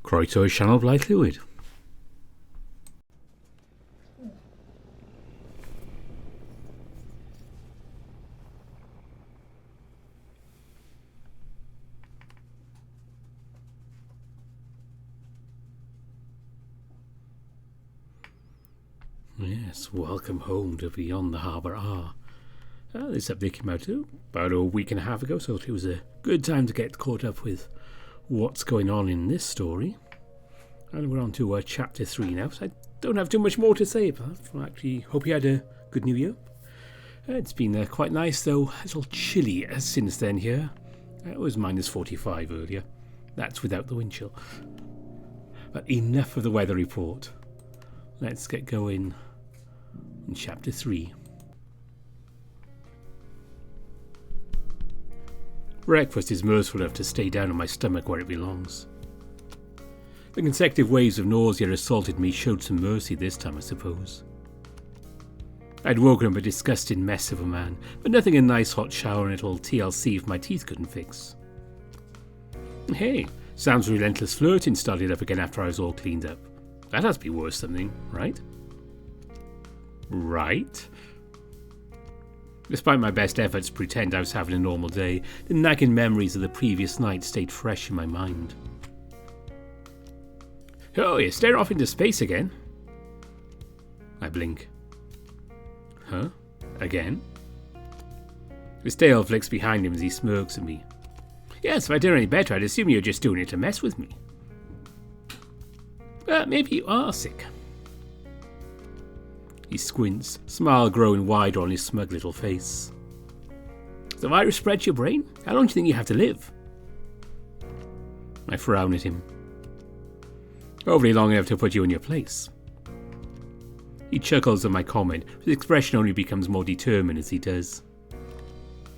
Croeso sianel Blaid Llwyd. Yes, welcome home to Beyond the Harbour R. This update came out about a week and a half ago, so it was a good time to get caught up with what's going on in this story. And we're on to chapter 3 now, so I don't have too much more to say, but I actually hope you had a good New Year. It's been quite nice, though a little chilly since then here. It was minus 45 earlier. That's without the wind chill. But enough of the weather report. Let's get going in chapter 3. Breakfast is merciful enough to stay down on my stomach where it belongs. The consecutive waves of nausea assaulted me showed some mercy this time, I suppose. I'd woken up a disgusting mess of a man, but nothing a nice hot shower and a little TLC if my teeth couldn't fix. Hey, Sam's relentless flirting started up again after I was all cleaned up. That has to be worth something, right? Right? Despite my best efforts to pretend I was having a normal day, the nagging memories of the previous night stayed fresh in my mind. Oh, you're staring off into space again? I blink. Huh? Again? His tail flicks behind him as he smirks at me. Yes, if I did any better, I'd assume you're just doing it to mess with me. Maybe you are sick. He squints, smile growing wider on his smug little face. The virus spread your brain? How long do you think you have to live? I frown at him. Hopefully long enough to put you in your place. He chuckles at my comment, his expression only becomes more determined as he does.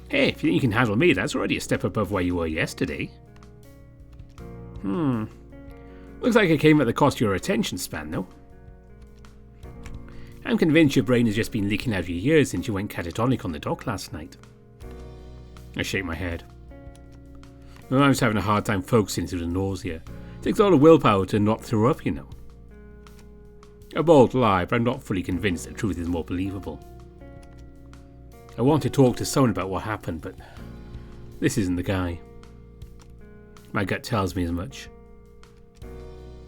Hey, if you think you can handle me, that's already a step above where you were yesterday. Looks like it came at the cost of your attention span, though. I'm convinced your brain has just been leaking out your ears since you went catatonic on the dock last night. I shake my head. Well, I was having a hard time focusing through the nausea. It takes a lot of willpower to not throw up, you know. A bold lie, but I'm not fully convinced that truth is more believable. I want to talk to someone about what happened, but this isn't the guy. My gut tells me as much.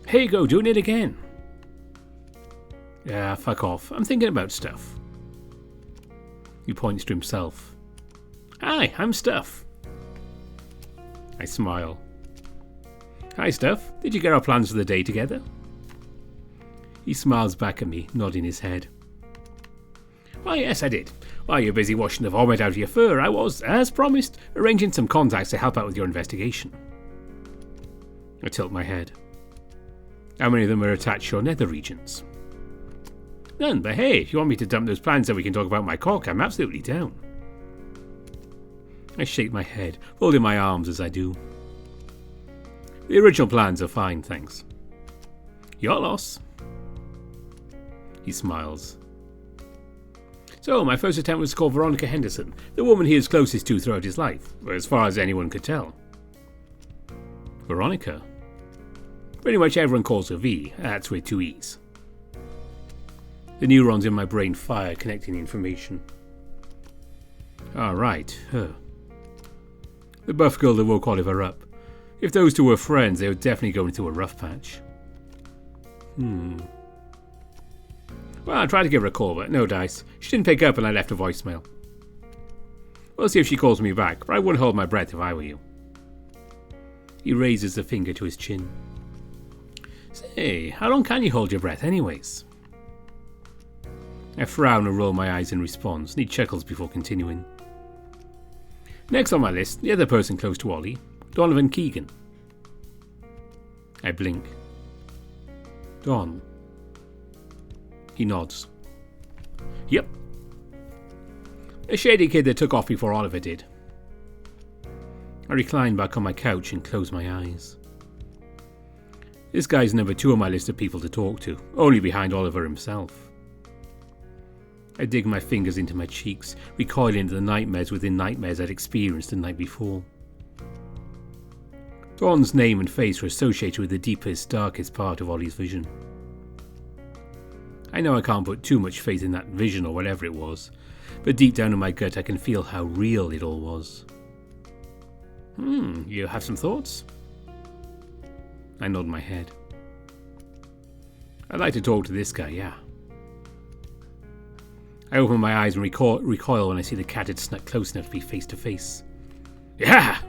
Here you go, doing it again. Yeah, fuck off. I'm thinking about stuff. He points to himself. Hi, I'm Stuff. I smile. Hi, Stuff. Did you get our plans for the day together? He smiles back at me, nodding his head. Why, yes, I did. While you're busy washing the vomit out of your fur, I was, as promised, arranging some contacts to help out with your investigation. I tilt my head. How many of them are attached to your nether regions? None, but hey, if you want me to dump those plans so we can talk about my cock, I'm absolutely down. I shake my head, folding my arms as I do. The original plans are fine, thanks. Your loss. He smiles. So, my first attempt was to call Veronica Henderson, the woman he is closest to throughout his life, as far as anyone could tell. Veronica? Pretty much everyone calls her V, that's with 2 E's. The neurons in my brain fire, connecting information. Ah, right, her. The buff girl that woke Oliver up. If those two were friends, they were definitely going through a rough patch. Well, I tried to give her a call, but no dice. She didn't pick up and I left a voicemail. We'll see if she calls me back, but I wouldn't hold my breath if I were you. He raises a finger to his chin. Say, how long can you hold your breath anyways? I frown and roll my eyes in response, and he chuckles before continuing. Next on my list, the other person close to Ollie, Donovan Keegan. I blink. Don. He nods. Yep. A shady kid that took off before Oliver did. I reclined back on my couch and closed my eyes. This guy's number 2 on my list of people to talk to, only behind Oliver himself. I dig my fingers into my cheeks, recoiling to the nightmares within nightmares I'd experienced the night before. Dawn's name and face were associated with the deepest, darkest part of Ollie's vision. I know I can't put too much faith in that vision or whatever it was, but deep down in my gut I can feel how real it all was. You have some thoughts? I nod my head. I'd like to talk to this guy, yeah. I open my eyes and recoil when I see the cat had snuck close enough to be face to face. Yeah!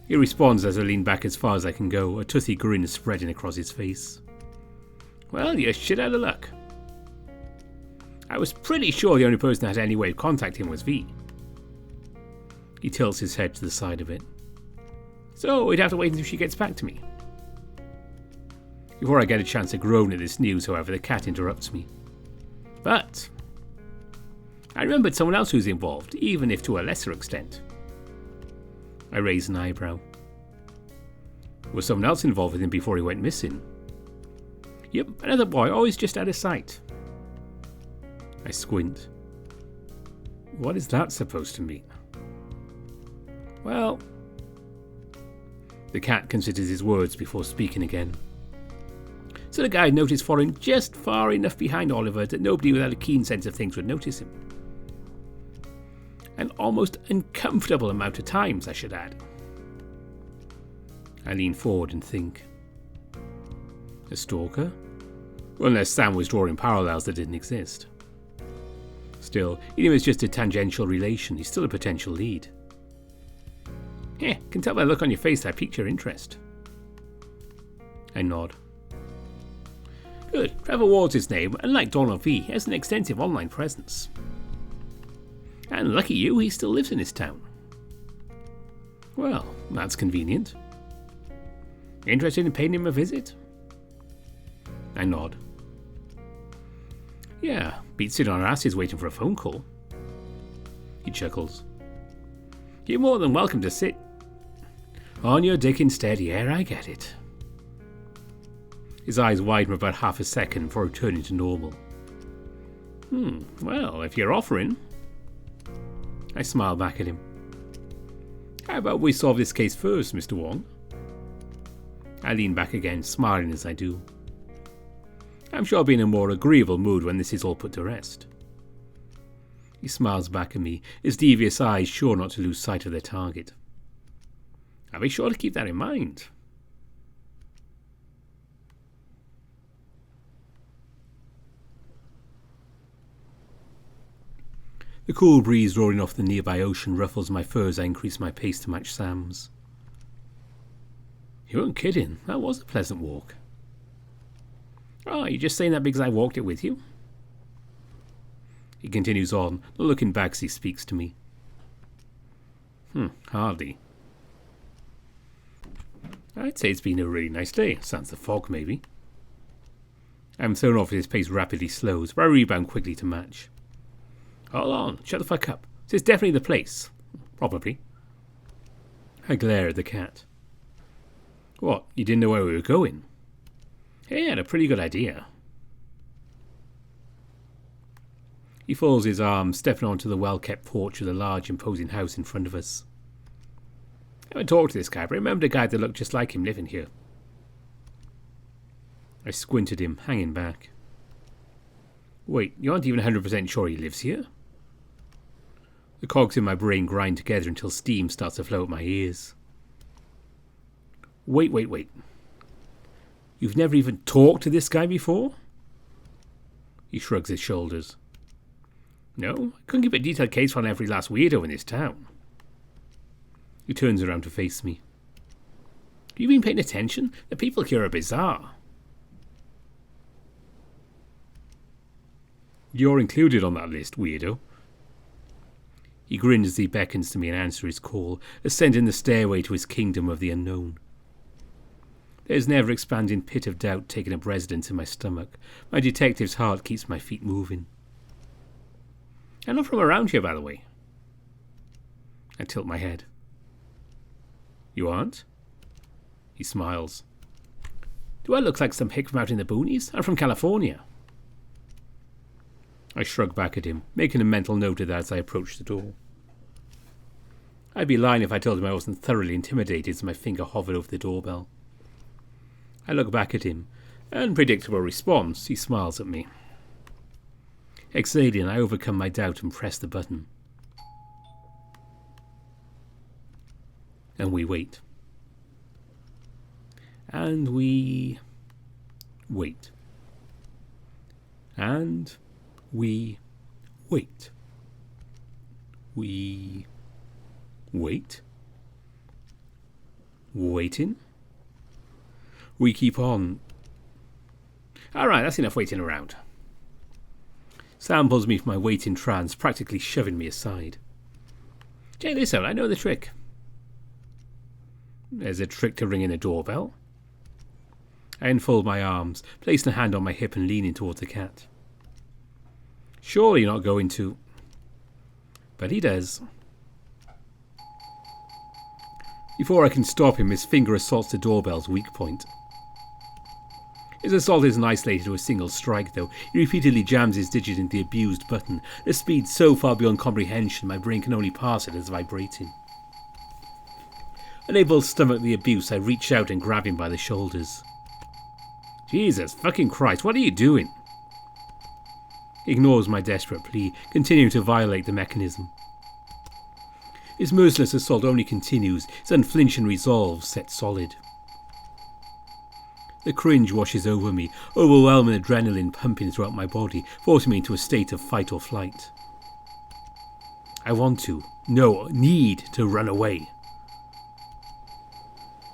He responds as I lean back as far as I can go, a toothy grin spreading across his face. Well, you're shit out of luck. I was pretty sure the only person that had any way of contacting him was V. He tilts his head to the side of it. So we'd have to wait until she gets back to me. Before I get a chance to groan at this news, however, the cat interrupts me. But I remembered someone else who's involved, even if to a lesser extent. I raise an eyebrow. Was someone else involved with him before he went missing? Yep, another boy, always just out of sight. I squint. What is that supposed to mean? Well, the cat considers his words before speaking again. So the guy noticed following just far enough behind Oliver that nobody without a keen sense of things would notice him. An almost uncomfortable amount of times, I should add. I lean forward and think. A stalker? Well, unless Sam was drawing parallels that didn't exist. Still, even if it's just a tangential relation, he's still a potential lead. Yeah, can tell by the look on your face that I piqued your interest. I nod. Good. Trevor Ward's his name, and like Donald V, he has an extensive online presence. And lucky you, he still lives in this town. Well, that's convenient. Interested in paying him a visit? I nod. Yeah, beats sitting on our asses waiting for a phone call. He chuckles. You're more than welcome to sit on your dick instead. Yeah, I get it. His eyes widen for about half a second before returning to normal. Well, if you're offering. I smile back at him. How about we solve this case first, Mr. Wong? I lean back again, smiling as I do. I'm sure I'll be in a more agreeable mood when this is all put to rest. He smiles back at me, his devious eyes sure not to lose sight of their target. I'll be sure to keep that in mind. The cool breeze roaring off the nearby ocean ruffles my fur as I increase my pace to match Sam's. You weren't kidding. That was a pleasant walk. Oh, you're just saying that because I walked it with you? He continues on, not looking back as he speaks to me. Hardly. I'd say it's been a really nice day. Sans the fog, maybe. I'm thrown off as his pace rapidly slows, but I rebound quickly to match. Hold on, shut the fuck up. This is definitely the place. Probably. I glare at the cat. What, you didn't know where we were going? Hey, I had a pretty good idea. He folds his arms, stepping onto the well-kept porch of the large, imposing house in front of us. I haven't talked to this guy, but I remembered a guy that looked just like him living here. I squint at him, hanging back. Wait, you aren't even 100% sure he lives here? The cogs in my brain grind together until steam starts to flow at my ears. Wait. You've never even talked to this guy before? He shrugs his shoulders. No, I couldn't keep a detailed case on every last weirdo in this town. He turns around to face me. Have you been paying attention? The people here are bizarre. You're included on that list, weirdo. He grins as he beckons to me and answers his call, ascending the stairway to his kingdom of the unknown. There's never expanding pit of doubt taking up residence in my stomach. My detective's heart keeps my feet moving. I'm not from around here, by the way. I tilt my head. You aren't? He smiles. Do I look like some hick from out in the boonies? I'm from California. I shrug back at him, making a mental note of that as I approach the door. I'd be lying if I told him I wasn't thoroughly intimidated as my finger hovered over the doorbell. I look back at him. Unpredictable response. He smiles at me. Exhaling, I overcome my doubt and press the button. And we wait. And we wait. And we wait. We wait. Waiting. We keep on. Alright, that's enough waiting around. Sam pulls me from my waiting trance, practically shoving me aside. Check this out, I know the trick. There's a trick to ringing a doorbell. I unfold my arms, place a hand on my hip and lean in towards the cat. Surely you're not going to... But he does. Before I can stop him, his finger assaults the doorbell's weak point. His assault isn't isolated to a single strike, though. He repeatedly jams his digit into the abused button, at a speed so far beyond comprehension my brain can only pass it as vibrating. Unable to stomach the abuse, I reach out and grab him by the shoulders. Jesus fucking Christ, what are you doing? He ignores my desperate plea, continuing to violate the mechanism. His merciless assault only continues, his unflinching resolve set solid. The cringe washes over me, overwhelming adrenaline pumping throughout my body, forcing me into a state of fight or flight. I want to, no, need to run away.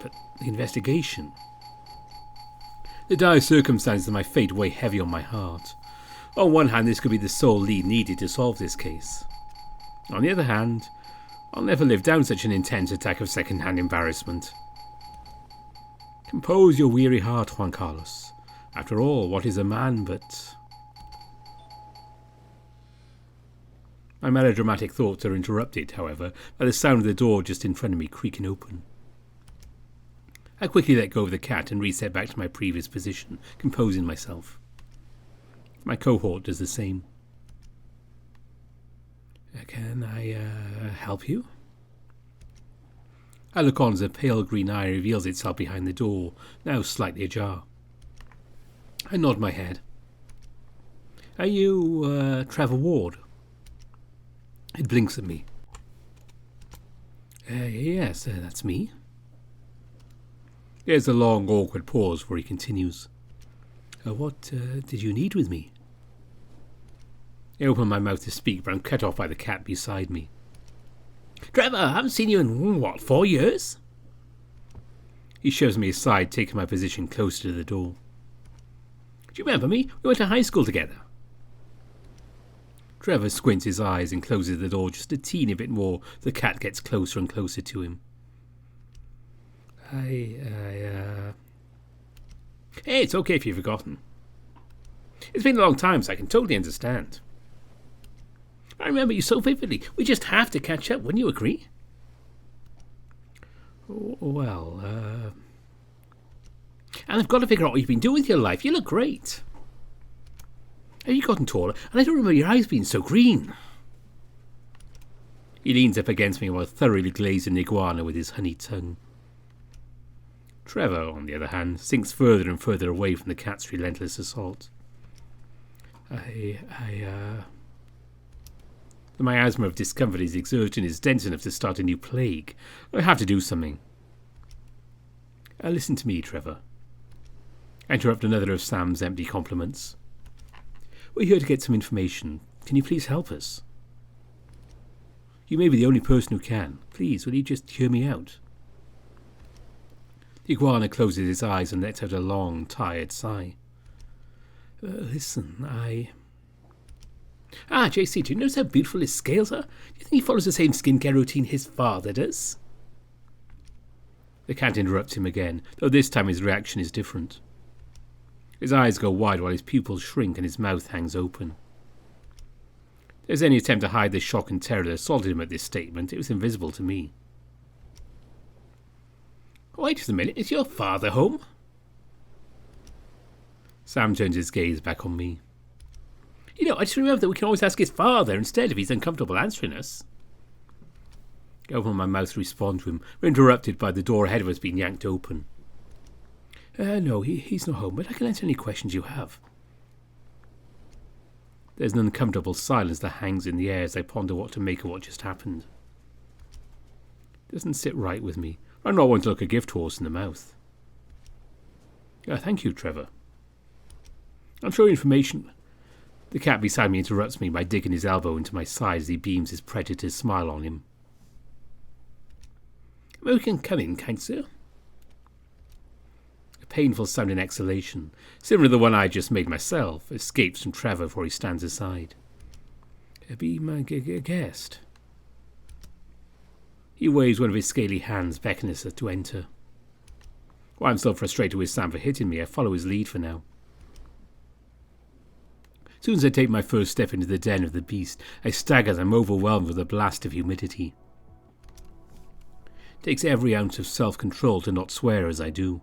But the investigation... The dire circumstances of my fate weigh heavy on my heart. On one hand, this could be the sole lead needed to solve this case. On the other hand, I'll never live down such an intense attack of second-hand embarrassment. Compose your weary heart, Juan Carlos. After all, what is a man but... My melodramatic thoughts are interrupted, however, by the sound of the door just in front of me creaking open. I quickly let go of the cat and reset back to my previous position, composing myself. My cohort does the same. Can I help you? I look on as a pale green eye reveals itself behind the door, now slightly ajar. I nod my head. Are you Trevor Ward? It blinks at me. Yes, that's me. There's a long, awkward pause where he continues. What did you need with me? I open my mouth to speak, but I'm cut off by the cat beside me. Trevor, I haven't seen you in, 4 years? He shoves me aside, taking my position closer to the door. Do you remember me? We went to high school together. Trevor squints his eyes and closes the door just a teeny bit more. The cat gets closer and closer to him. Hey, it's okay if you've forgotten. It's been a long time, so I can totally understand. I remember you so vividly. We just have to catch up. Wouldn't you agree? Well, And I've got to figure out what you've been doing with your life. You look great. Have you gotten taller? And I don't remember your eyes being so green. He leans up against me while thoroughly glazing the iguana with his honey tongue. Trevor, on the other hand, sinks further and further away from the cat's relentless assault. The miasma of discomfort he's exerting is dense enough to start a new plague. I have to do something. Listen to me, Trevor. I interrupt another of Sam's empty compliments. We're here to get some information. Can you please help us? You may be the only person who can. Please, will you just hear me out? The iguana closes his eyes and lets out a long, tired sigh. Listen, JC, do you notice how beautiful his scales are? Do you think he follows the same skincare routine his father does? The cat interrupts him again, though this time his reaction is different. His eyes go wide while his pupils shrink and his mouth hangs open. there's any attempt to hide the shock and terror that assaulted him at this statement, it was invisible to me. Wait a minute, is your father home? Sam turns his gaze back on me. You know, I just remember that we can always ask his father instead if he's uncomfortable answering us. I open my mouth to respond to him. We're interrupted by the door ahead of us being yanked open. No, he's not home, but I can answer any questions you have. There's an uncomfortable silence that hangs in the air as I ponder what to make of what just happened. It doesn't sit right with me. I'm not one to look a gift horse in the mouth. Thank you, Trevor. I'm sure information... The cat beside me interrupts me by digging his elbow into my side as he beams his predator's smile on him. We can come in, kind sir. A painful sounding exhalation, similar to the one I just made myself, escapes from Trevor before he stands aside. Be my guest. He waves one of his scaly hands, beckoning us to enter. While I'm still frustrated with Sam for hitting me, I follow his lead for now. As soon as I take my first step into the den of the beast, I stagger as I'm overwhelmed with a blast of humidity. It takes every ounce of self-control to not swear as I do.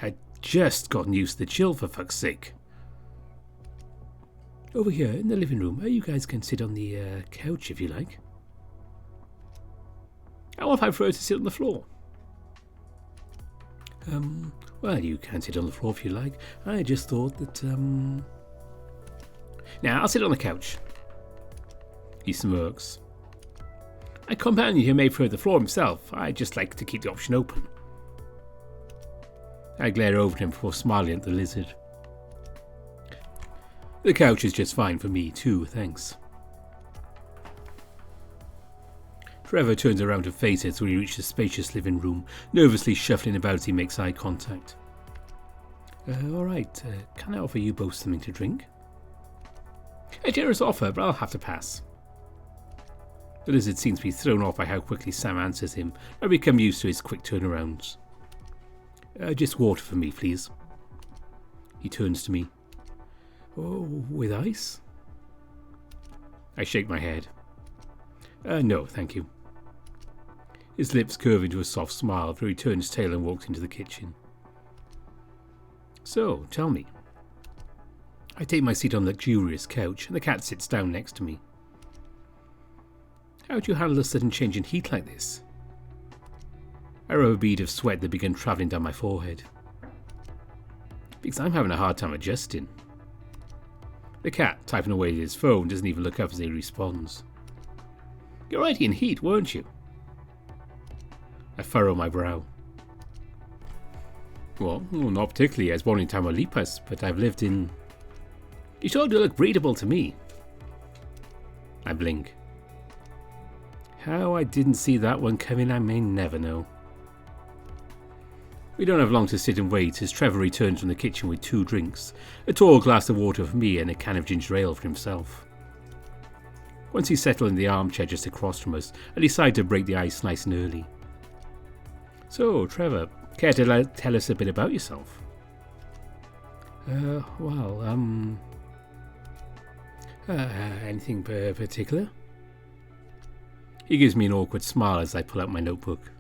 I'd just gotten used to the chill, for fuck's sake. Over here, in the living room, you guys can sit on the couch if you like. How if I prefer to sit on the floor? Well, you can sit on the floor if you like. I just thought that, Now, I'll sit on the couch. He smirks. My companion here may prefer the floor himself. I just like to keep the option open. I glare over at him before smiling at the lizard. The couch is just fine for me too, thanks. Trevor turns around to face us when we reach the spacious living room, nervously shuffling about as he makes eye contact. Alright, can I offer you both something to drink? A generous offer, but I'll have to pass. The lizard seems to be thrown off by how quickly Sam answers him. I become used to his quick turnarounds. Just water for me, please. He turns to me. Oh, with ice? I shake my head. No, thank you. His lips curve into a soft smile before he turns tail and walks into the kitchen. So, tell me. I take my seat on the luxurious couch, and the cat sits down next to me. How would you handle a sudden change in heat like this? I rub a bead of sweat that began travelling down my forehead. Because I'm having a hard time adjusting. The cat, typing away at his phone, doesn't even look up as he responds. You're already in heat, weren't you? I furrow my brow. Well, not particularly. I was born in Tamaulipas, but I've lived in... You sure do look breathable to me. I blink. How I didn't see that one coming, I may never know. We don't have long to sit and wait as Trevor returns from the kitchen with 2 drinks, a tall glass of water for me and a can of ginger ale for himself. Once he's settled in the armchair just across from us, I decide to break the ice nice and early. So, Trevor, care to tell us a bit about yourself? Anything particular? He gives me an awkward smile as I pull out my notebook.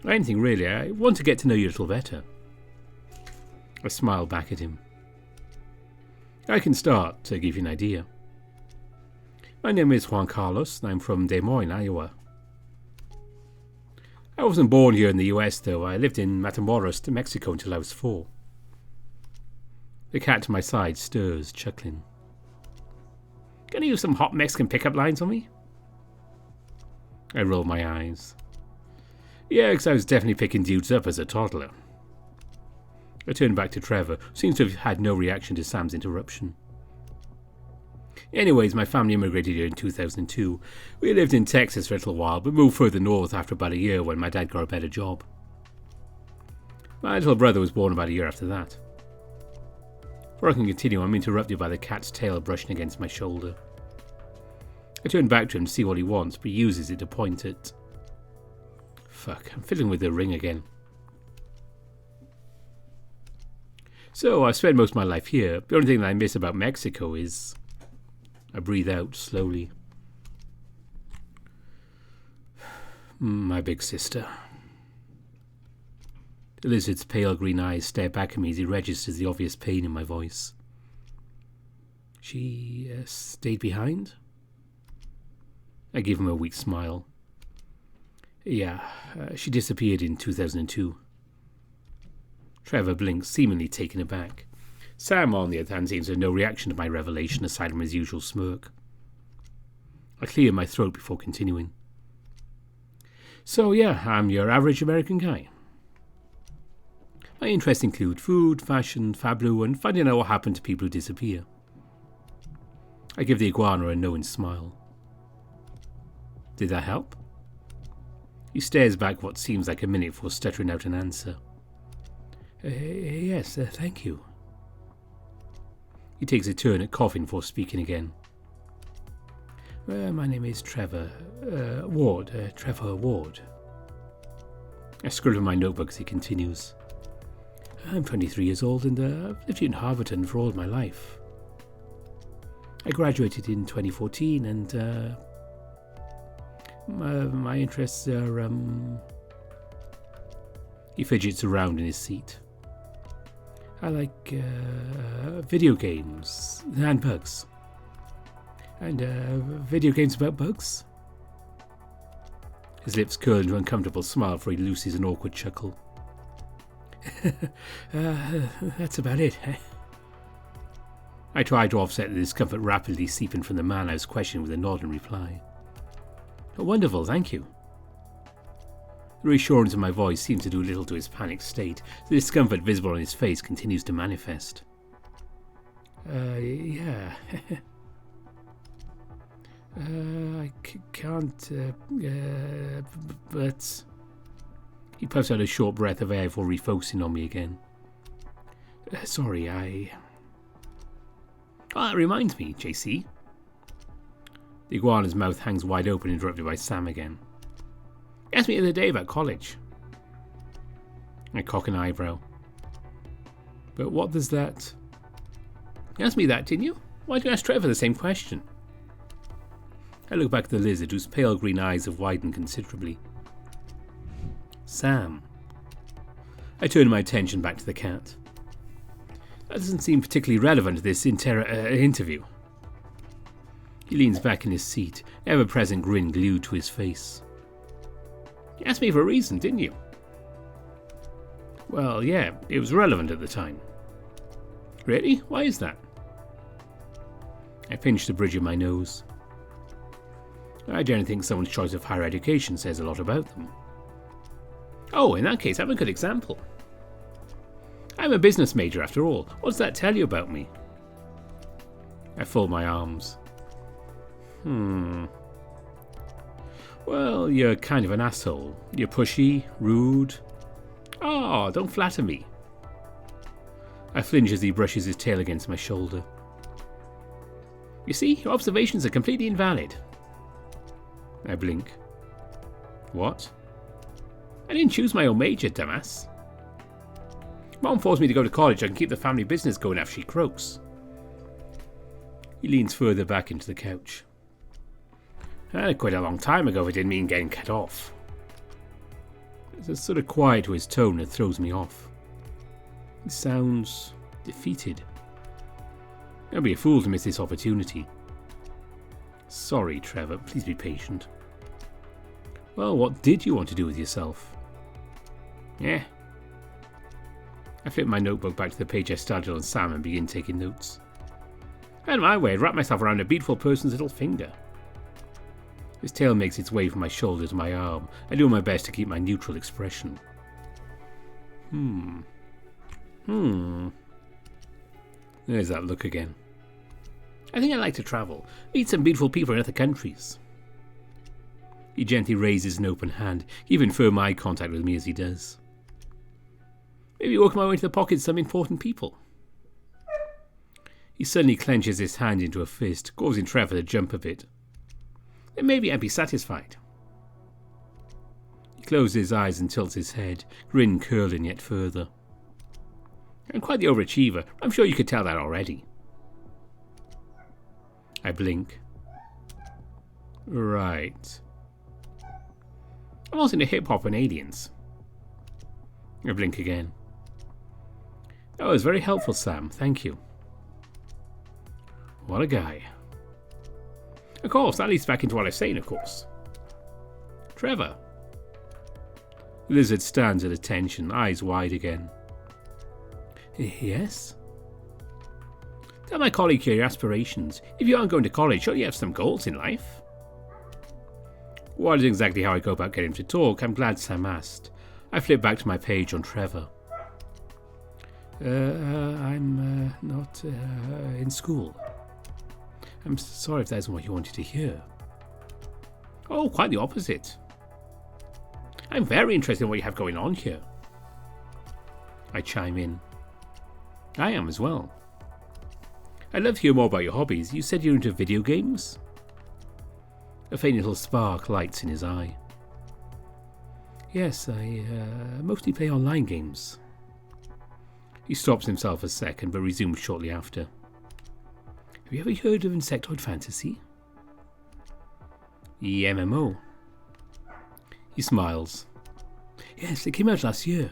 Anything really, I want to get to know you a little better. I smile back at him. I can start to give you an idea. My name is Juan Carlos and I'm from Des Moines, Iowa. I wasn't born here in the US though, I lived in Matamoros, Mexico until I was 4. The cat to my side stirs, chuckling. Gonna use some hot Mexican pickup lines on me? I roll my eyes. Yeah, because I was definitely picking dudes up as a toddler. I turn back to Trevor, who seems to have had no reaction to Sam's interruption. Anyways, my family immigrated here in 2002. We lived in Texas for a little while, but moved further north after about a year when my dad got a better job. My little brother was born about a year after that. Before I can continue, I'm interrupted by the cat's tail brushing against my shoulder. I turn back to him to see what he wants, but he uses it to point at... Fuck, I'm fiddling with the ring again. So, I've spent most of my life here. The only thing that I miss about Mexico is... I breathe out slowly. My big sister. The lizard's pale green eyes stare back at me as he registers the obvious pain in my voice. She stayed behind? I give him a weak smile. Yeah, she disappeared in 2002. Trevor blinks, seemingly taken aback. Sam, on the other hand, seems to have no reaction to my revelation aside from his usual smirk. I clear my throat before continuing. So yeah, I'm your average American guy. My interests include food, fashion, Fablu, and finding out what happened to people who disappear. I give the iguana a knowing smile. Did that help? He stares back what seems like a minute before stuttering out an answer. Yes, thank you. He takes a turn at coughing before speaking again. My name is Trevor Ward. Trevor Ward. I scribble in my notebook as he continues. I'm 23 years old and I've lived in Harverton for all my life. I graduated in 2014 and my interests are... He fidgets around in his seat. I like video games and bugs. And video games about bugs? His lips curl into an uncomfortable smile before he looses an awkward chuckle. That's about it, eh? I try to offset the discomfort rapidly seeping from the man I was questioning with a nod in reply. Oh, wonderful, thank you. The reassurance in my voice seems to do little to his panicked state. The discomfort visible on his face continues to manifest. Yeah. I can't, but... He puffs out a short breath of air before refocusing on me again. Sorry, Oh, that reminds me, JC. The iguana's mouth hangs wide open, interrupted by Sam again. He asked me the other day about college. I cock an eyebrow. But what does that... You asked me that, didn't you? Why didn't you ask Trevor the same question? I look back at the lizard, whose pale green eyes have widened considerably. Sam. I turn my attention back to the cat. That doesn't seem particularly relevant to this interview. He leans back in his seat, ever-present grin glued to his face. You asked me for a reason, didn't you? Well, yeah, it was relevant at the time. Really? Why is that? I pinch the bridge of my nose. I generally think someone's choice of higher education says a lot about them. Oh, in that case, I have a good example. I'm a business major after all. What does that tell you about me? I fold my arms. Well, you're kind of an asshole. You're pushy, rude. Oh, don't flatter me. I flinch as he brushes his tail against my shoulder. You see, your observations are completely invalid. I blink. What? I didn't choose my own major, dumbass. Mom forced me to go to college so I can keep the family business going after she croaks. He leans further back into the couch. Quite a long time ago if I didn't mean getting cut off. There's a sort of quiet to his tone that throws me off. He sounds defeated. I'd be a fool to miss this opportunity. Sorry, Trevor, please be patient. Well, what did you want to do with yourself? Yeah. I flip my notebook back to the page I started on Sam and begin taking notes. I had my way, I'd wrap myself around a beautiful person's little finger. His tail makes its way from my shoulder to my arm. I do my best to keep my neutral expression. There's that look again. I think I'd like to travel, meet some beautiful people in other countries. He gently raises an open hand, keeping firm eye contact with me as he does. Maybe work my way into the pockets of some important people. He suddenly clenches his hand into a fist, causing Trevor to jump a bit. Then maybe I'd be satisfied. He closes his eyes and tilts his head, grin curling yet further. I'm quite the overachiever. I'm sure you could tell that already. I blink. Right. I'm also into hip-hop and aliens. I blink again. That was very helpful, Sam. Thank you. What a guy. Of course, that leads back into what I was saying, of course. Trevor. The lizard stands at attention, eyes wide again. Yes? Tell my colleague here your aspirations. If you aren't going to college, surely you have some goals in life. What is exactly how I go about getting him to talk? I'm glad Sam asked. I flip back to my page on Trevor. I'm not in school. I'm sorry if that isn't what you wanted to hear. Oh, quite the opposite. I'm very interested in what you have going on here. I chime in. I am as well. I'd love to hear more about your hobbies. You said you're into video games? A faint little spark lights in his eye. Yes, I mostly play online games. He stops himself a second, but resumes shortly after. Have you ever heard of Insectoid Fantasy? The MMO. He smiles. Yes, it came out last year.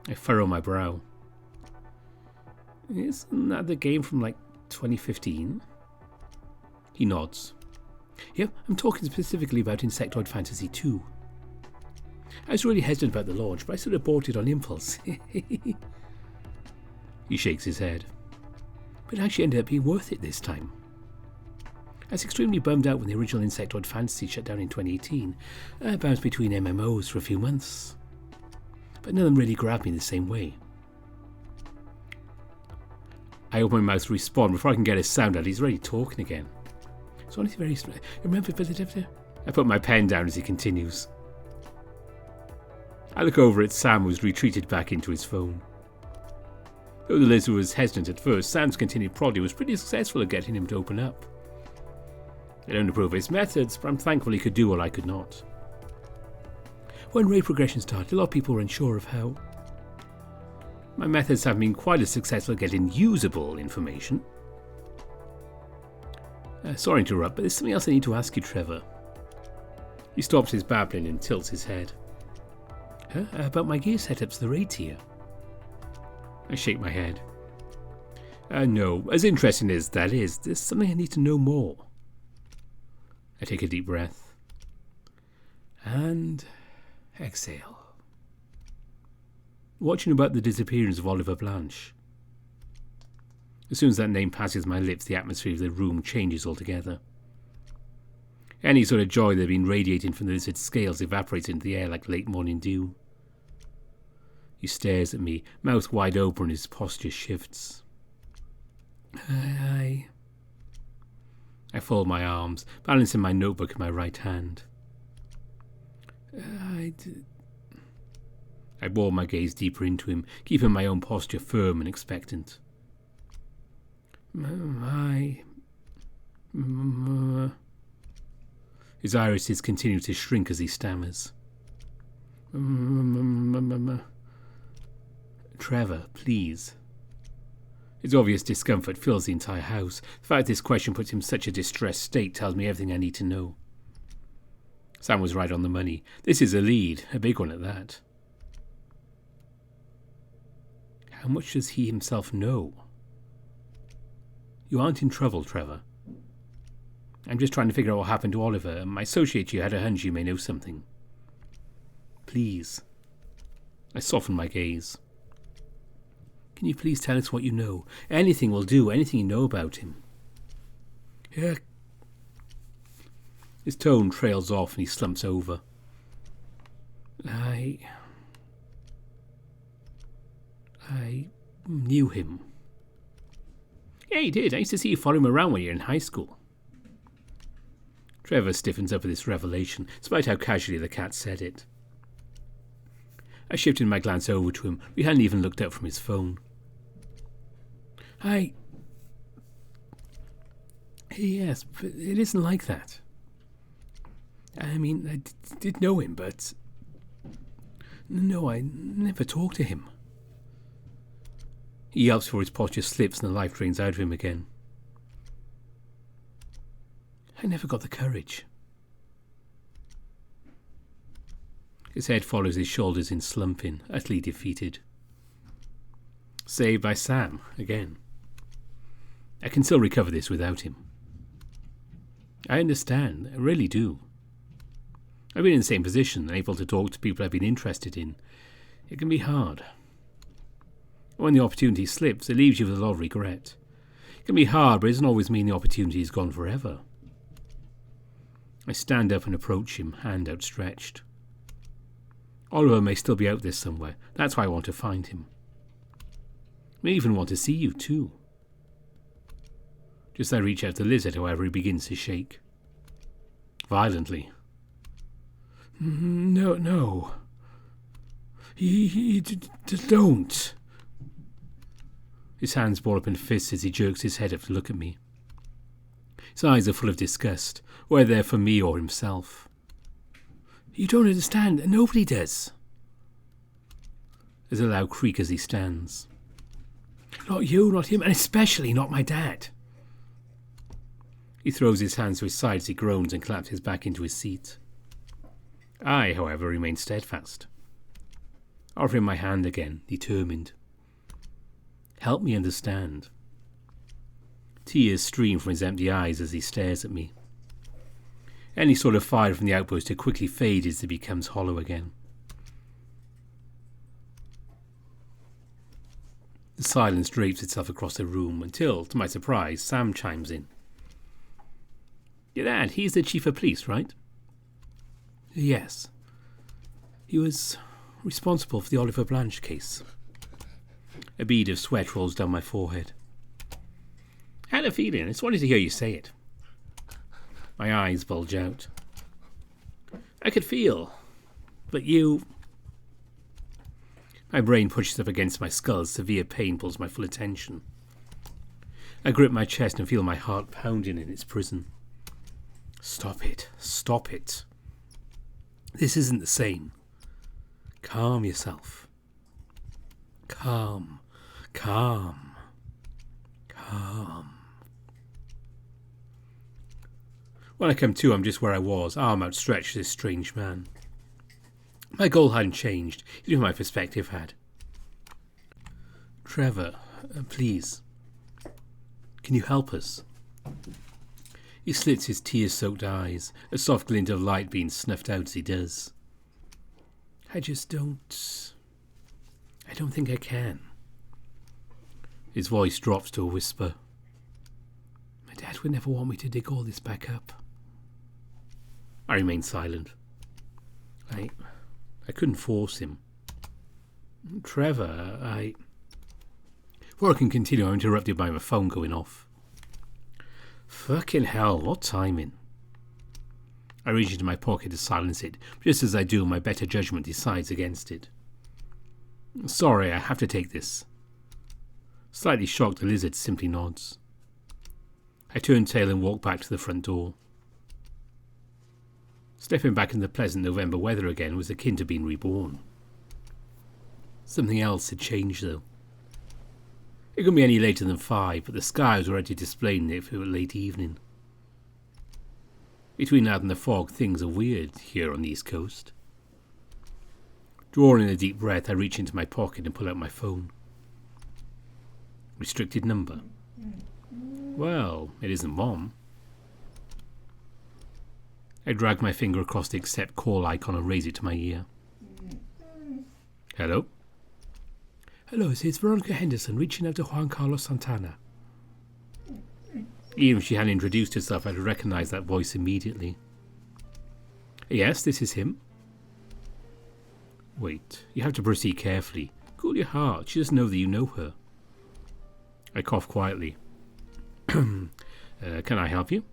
I furrow my brow. Isn't that the game from like 2015? He nods. Yep, I'm talking specifically about Insectoid Fantasy 2. I was really hesitant about the launch, but I sort of bought it on impulse. He shakes his head. But it actually ended up being worth it this time. I was extremely bummed out when the original Insectoid Fantasy shut down in 2018. I bounced between MMOs for a few months. But none of them really grabbed me the same way. I open my mouth to respond before I can get a sound out. He's already talking again. It's only very... Remember... I put my pen down as he continues. I look over at Sam, who's retreated back into his phone. Though the lizard was hesitant at first, Sam's continued prodding was pretty successful at getting him to open up. I don't approve of his methods, but I'm thankful he could do what I could not. When raid progression started, a lot of people were unsure of how. My methods haven't been quite as successful at getting usable information. Sorry to interrupt, but there's something else I need to ask you, Trevor. He stops his babbling and tilts his head. Huh? About my gear setups, the raid tier. I shake my head. No, as interesting as that is, there's something I need to know more. I take a deep breath. And exhale. Watching about the disappearance of Oliver Blanche. As soon as that name passes my lips, the atmosphere of the room changes altogether. Any sort of joy that had been radiating from the lizard's scales evaporates into the air like late morning dew. He stares at me, mouth wide open, and his posture shifts. I fold my arms, balancing my notebook in my right hand. I bore my gaze deeper into him, keeping my own posture firm and expectant. His irises continue to shrink as he stammers. Trevor, please. His obvious discomfort fills the entire house. The fact this question puts him in such a distressed state tells me everything I need to know. Sam was right on the money. This is a lead, a big one at that. How much does he himself know? You aren't in trouble, Trevor. I'm just trying to figure out what happened to Oliver. My associate here had a hunch you may know something. Please. I soften my gaze. Can you please tell us what you know? Anything will do, anything you know about him. Yeah. His tone trails off and he slumps over. I knew him. Yeah, you did. I used to see you follow him around when you were in high school. Trevor stiffens up at this revelation, despite how casually the cat said it. I shifted my glance over to him. We hadn't even looked up from his phone. Yes, but it isn't like that. I mean, I did know him, but... No, I never talked to him. He yelps before his posture slips and the life drains out of him again. I never got the courage. His head follows his shoulders in slumping, utterly defeated. Saved by Sam, again. I can still recover this without him. I understand, I really do. I've been in the same position, able to talk to people I've been interested in. It can be hard. When the opportunity slips, it leaves you with a lot of regret. It can be hard, but it doesn't always mean the opportunity is gone forever. I stand up and approach him, hand outstretched. Oliver may still be out there somewhere. That's why I want to find him. I may even want to see you too. Just as I reach out to Lizard, however, he begins to shake. Violently. No. Don't. His hands ball up in fists as he jerks his head up to look at me. His eyes are full of disgust, whether they're for me or himself. You don't understand. Nobody does. There's a loud creak as he stands. Not you, not him, and especially not my dad. He throws his hands to his side as he groans and collapses back into his seat. I, however, remain steadfast. Offering my hand again, determined. Help me understand. Tears stream from his empty eyes as he stares at me. Any sort of fire from the outburst to quickly fade as it becomes hollow again. The silence drapes itself across the room until, to my surprise, Sam chimes in. Your dad, he's the chief of police, right? Yes. He was responsible for the Oliver Blanche case. A bead of sweat rolls down my forehead. I had a feeling. I just wanted to hear you say it. My eyes bulge out. I could feel. But you... My brain pushes up against my skull as severe pain pulls my full attention. I grip my chest and feel my heart pounding in its prison. Stop it. Stop it. This isn't the same. Calm yourself. Calm. Calm. Calm. When I come to, I'm just where I was, arm outstretched to this strange man. My goal hadn't changed, even my perspective had. Trevor, please. Can you help us? He slits his tear-soaked eyes, a soft glint of light being snuffed out as he does. I don't think I can. His voice drops to a whisper. My dad would never want me to dig all this back up. I remain silent. I couldn't force him. Trevor, Before I can continue, I'm interrupted by my phone going off. Fucking hell, what timing? I reach into my pocket to silence it. Just as I do, my better judgment decides against it. Sorry, I have to take this. Slightly shocked, the Lizard simply nods. I turn tail and walk back to the front door. Stepping back in the pleasant November weather again was akin to being reborn. Something else had changed, though. It couldn't be any later than 5, but the sky was already displaying it for late evening. Between that and the fog, things are weird here on the East Coast. Drawing in a deep breath, I reach into my pocket and pull out my phone. Restricted number. Well, it isn't Mom. I drag my finger across the accept call icon and raise it to my ear. Hello? Hello, it's Veronica Henderson reaching out to Juan Carlos Santana. Even if she hadn't introduced herself, I'd recognize that voice immediately. Yes, this is him. Wait, you have to proceed carefully. Cool your heart, she doesn't know that you know her. I cough quietly. Can I help you?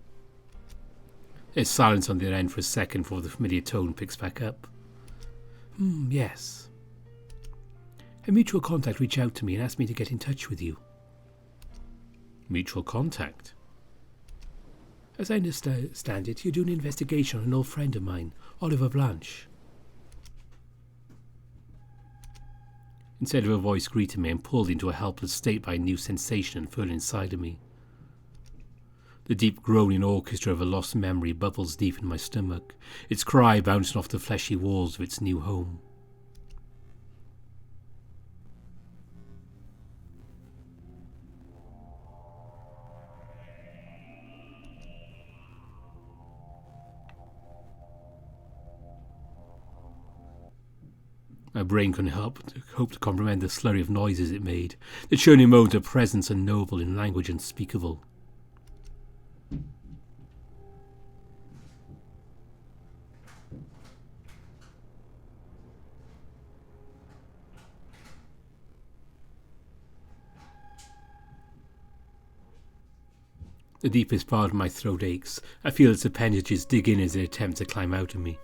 There's silence on the other end for a second before the familiar tone picks back up. Yes. A mutual contact reached out to me and asked me to get in touch with you. Mutual contact? As I understand it, you're doing an investigation on an old friend of mine, Oliver Blanche. Instead of a voice greeting me, I'm pulled into a helpless state by a new sensation unfurling inside of me. The deep groaning orchestra of a lost memory bubbles deep in my stomach, its cry bouncing off the fleshy walls of its new home. My brain couldn't hope to comprehend the slurry of noises it made, the churning modes of presence unknowable in language unspeakable. The deepest part of my throat aches. I feel its appendages dig in as they attempt to climb out of me.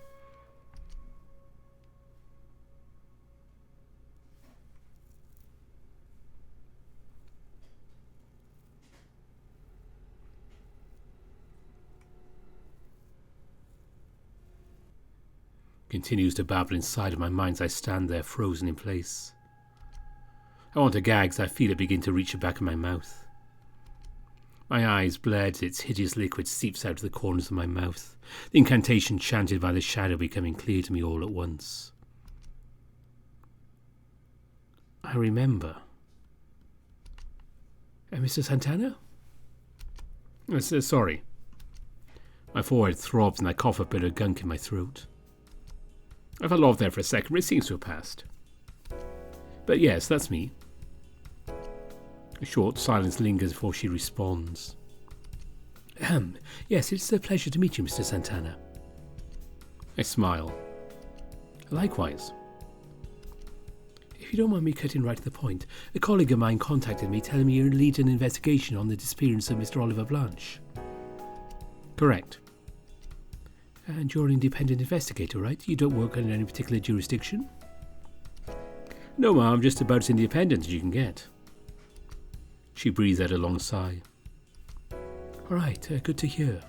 Continues to babble inside of my mind as I stand there frozen in place. I want to gag as I feel it begin to reach the back of my mouth. My eyes bled as its hideous liquid seeps out of the corners of my mouth, the incantation chanted by the shadow becoming clear to me all at once. I remember. Mr. Santana? Sorry. My forehead throbs and I cough a bit of gunk in my throat. I felt off there for a second, but it seems to have passed. But yes, that's me. A short silence lingers before she responds. Yes, it's a pleasure to meet you, Mr. Santana. I smile. Likewise. If you don't mind me cutting right to the point, a colleague of mine contacted me telling me you lead an investigation on the disappearance of Mr. Oliver Blanche. Correct. And you're an independent investigator, right? You don't work in any particular jurisdiction? No, ma'am, I'm just about as independent as you can get. She breathes out a long sigh. All right, good to hear.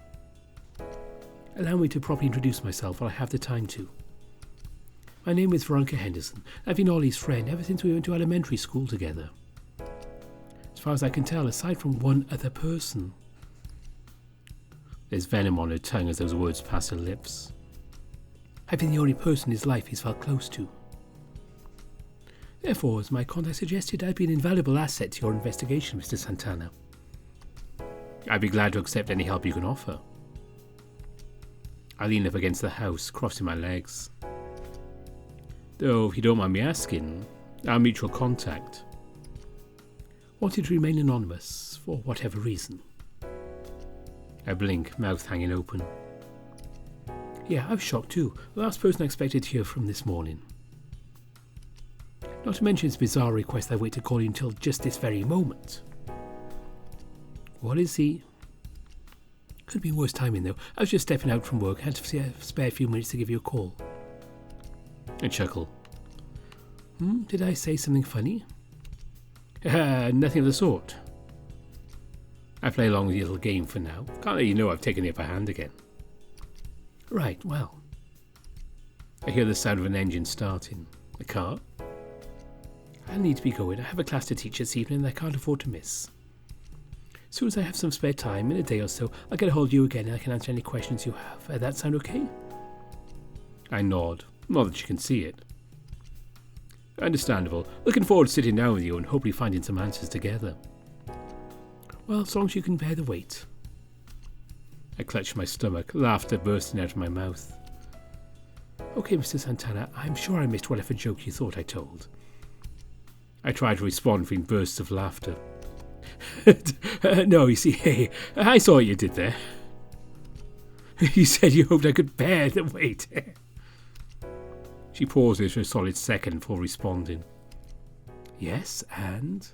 Allow me to properly introduce myself while I have the time to. My name is Veronica Henderson. I've been Ollie's friend ever since we went to elementary school together. As far as I can tell, aside from one other person. There's venom on her tongue as those words pass her lips. I've been the only person in his life he's felt close to. Therefore, as my contact suggested, I'd be an invaluable asset to your investigation, Mr. Santana. I'd be glad to accept any help you can offer. I lean up against the house, crossing my legs. Though, if you don't mind me asking, our mutual contact wanted to remain anonymous for whatever reason. I blink, mouth hanging open. Yeah, I was shocked too. The last person I expected to hear from this morning. Not to mention his bizarre request I wait to call you until just this very moment. What is he? Could be worse timing though. I was just stepping out from work. Had to spare a few minutes to give you a call. I chuckle. Did I say something funny? Nothing of the sort. I play along with your little game for now. Can't let you know I've taken the upper hand again. Right, well. I hear the sound of an engine starting. A car? I need to be going. I have a class to teach this evening and I can't afford to miss. As soon as I have some spare time, in a day or so, I'll get a hold of you again and I can answer any questions you have. That sound okay? I nod. Not that you can see it. Understandable. Looking forward to sitting down with you and hopefully finding some answers together. Well, as long as you can bear the weight. I clutch my stomach, laughter bursting out of my mouth. Okay, Mr. Santana, I'm sure I missed whatever joke you thought I told. I try to respond between bursts of laughter. No, you see, hey, I saw what you did there. You said you hoped I could bear the weight. She pauses for a solid second before responding. Yes, and?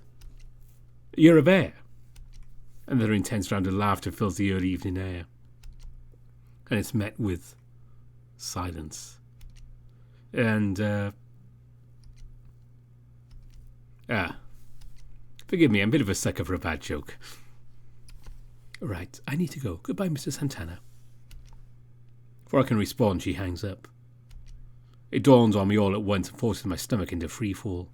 You're a bear. Another intense round of laughter fills the early evening air. And it's met with silence. And, forgive me, I'm a bit of a sucker for a bad joke. Right, I need to go. Goodbye, Mr. Santana. Before I can respond, she hangs up. It dawns on me all at once and forces my stomach into free fall.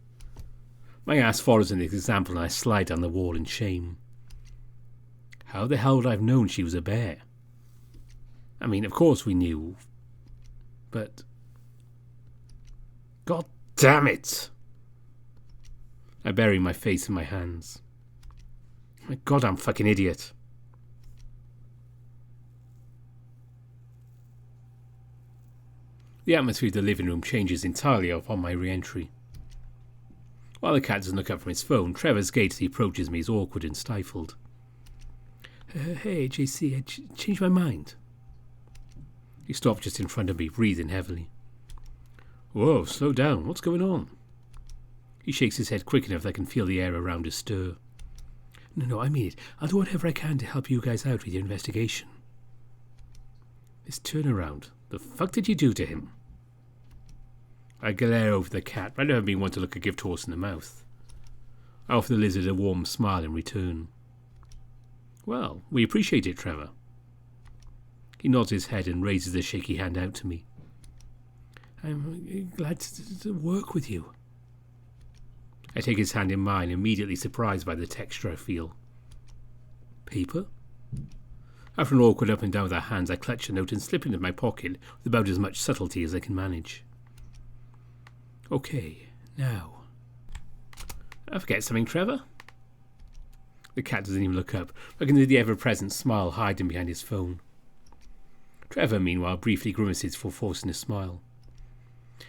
My ass follows in this example and I slide down the wall in shame. How the hell would I have known she was a bear? I mean, of course we knew, but... God damn it! I bury my face in my hands. My goddamn fucking idiot. The atmosphere of the living room changes entirely upon my re-entry. While the cat doesn't look up from his phone, Trevor's gait as he approaches me is awkward and stifled. Hey, JC, I changed my mind. He stopped just in front of me, breathing heavily. Whoa, slow down. What's going on? He shakes his head quick enough that I can feel the air around us stir. No, I mean it. I'll do whatever I can to help you guys out with your investigation. This turnaround. The fuck did you do to him? I glare over the cat, but I never been one to look a gift horse in the mouth. I offer the lizard a warm smile in return. Well, we appreciate it, Trevor. He nods his head and raises a shaky hand out to me. I'm glad to work with you. I take his hand in mine, immediately surprised by the texture I feel. Paper? After an awkward up and down with our hands, I clutch a note and slip it into my pocket with about as much subtlety as I can manage. Okay, now. I forget something, Trevor? The cat doesn't even look up, I can see the ever-present smile hiding behind his phone. Trevor, meanwhile, briefly grimaces for forcing a smile.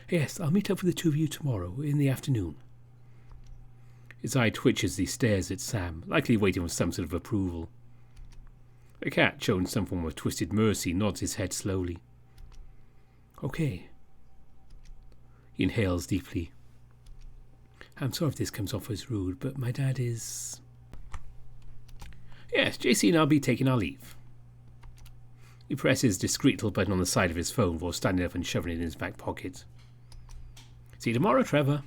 Yes, I'll meet up with the two of you tomorrow, in the afternoon. His eye twitches as he stares at Sam, likely waiting for some sort of approval. The cat, showing some form of twisted mercy, nods his head slowly. Okay. He inhales deeply. I'm sorry if this comes off as rude, but my dad is... Yes, JC and I'll be taking our leave. He presses a discreet little button on the side of his phone before standing up and shoving it in his back pocket. See you tomorrow, Trevor.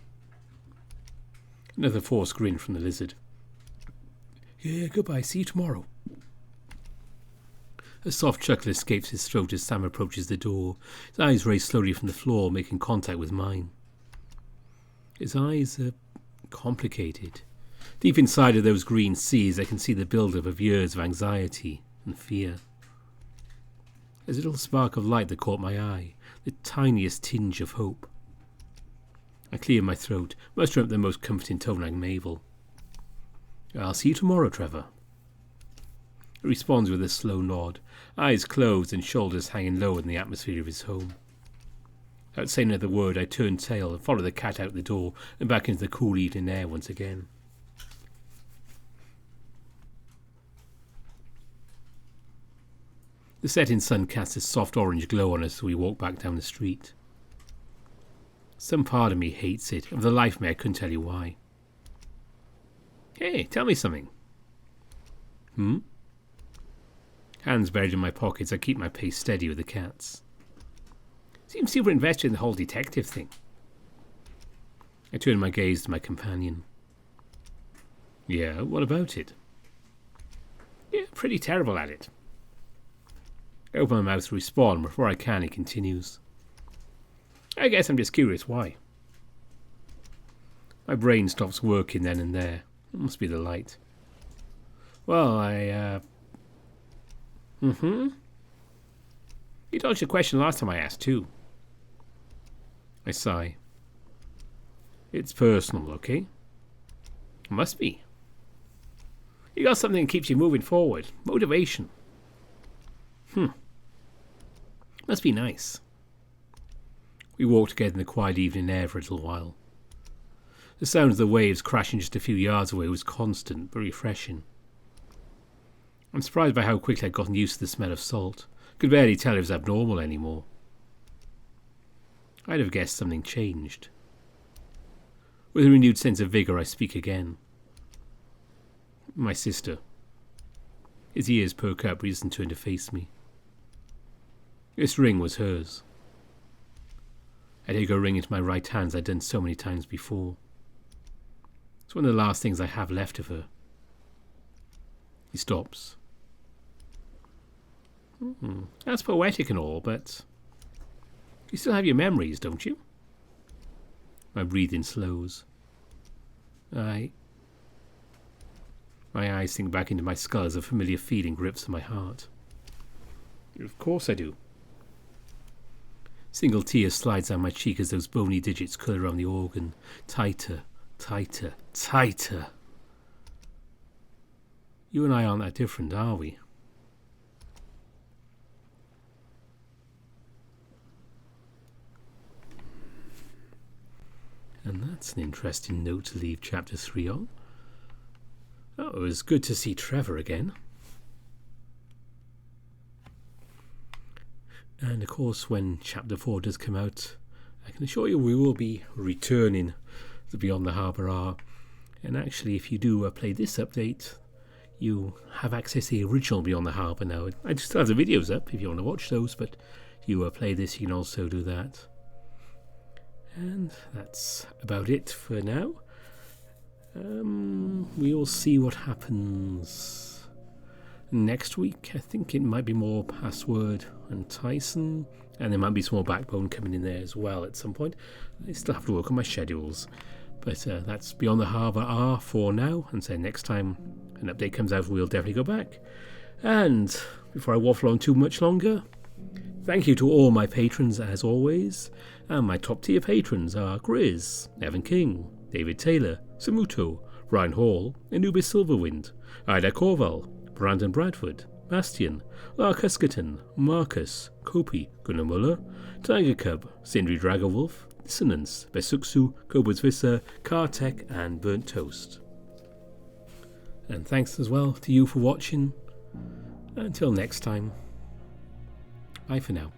Another forced grin from the lizard. Yeah, goodbye. See you tomorrow. A soft chuckle escapes his throat as Sam approaches the door. His eyes raise slowly from the floor, making contact with mine. His eyes are complicated. Deep inside of those green seas, I can see the build-up of years of anxiety and fear. There's a little spark of light that caught my eye, the tiniest tinge of hope. I clear my throat, mustering up the most comforting tone I'm able. I'll see you tomorrow, Trevor. He responds with a slow nod, eyes closed and shoulders hanging low in the atmosphere of his home. Without saying another word, I turn tail and follow the cat out the door and back into the cool evening air once again. The setting sun casts a soft orange glow on us as we walk back down the street. Some part of me hates it, of the life of me I couldn't tell you why. Hey, tell me something. Hands buried in my pockets, I keep my pace steady with the cat's. Seems super invested in the whole detective thing. I turn my gaze to my companion. Yeah, what about it? Yeah, pretty terrible at it. I open my mouth to respond, before I can, he continues. I guess I'm just curious why. My brain stops working then and there. It must be the light. Well, You dodged a question last time I asked, too. I sigh. It's personal, okay? It must be. You got something that keeps you moving forward. Motivation. Must be nice. We walked together in the quiet evening air for a little while. The sound of the waves crashing just a few yards away was constant but refreshing. I'm surprised by how quickly I'd gotten used to the smell of salt. Could barely tell it was abnormal anymore. I'd have guessed something changed. With a renewed sense of vigour, I speak again. My sister. His ears perk up, but he doesn't turn to face me. This ring was hers. I take her ring into my right hand as I'd done so many times before. It's one of the last things I have left of her. He stops. That's poetic and all, but you still have your memories, don't you? My breathing slows. My eyes sink back into my skull as a familiar feeling grips at my heart. Of course I do. Single tear slides down my cheek as those bony digits curl around the organ. Tighter, tighter, tighter. You and I aren't that different, are we? And that's an interesting note to leave chapter 3 on. Oh, it was good to see Trevor again. And of course, when chapter 4 does come out, I can assure you we will be returning to Beyond the Harbour R. And actually, if you do play this update, you have access to the original Beyond the Harbour now. I still have the videos up if you want to watch those, but if you play this, you can also do that. And that's about it for now. We'll see what happens next week. I think it might be more Password and Tyson, and there might be some more Backbone coming in there as well at some point. I still have to work on my schedules, but that's Beyond the Harbour R for now, and so next time an update comes out we'll definitely go back. And before I waffle on too much longer, thank you to all my patrons as always, and my top tier patrons are Grizz, Evan King, David Taylor, Samuto, Ryan Hall, Anubis Silverwind, Ida Corval, Brandon Bradford, Bastian, Lark Huskerton, Marcus, Kopi, Gunnar Muller, Tiger Cub, Sindri Dragowolf, Dissonance, Besuksu, Kobods Vissa, Kartek, and Burnt Toast. And thanks as well to you for watching. Until next time, bye for now.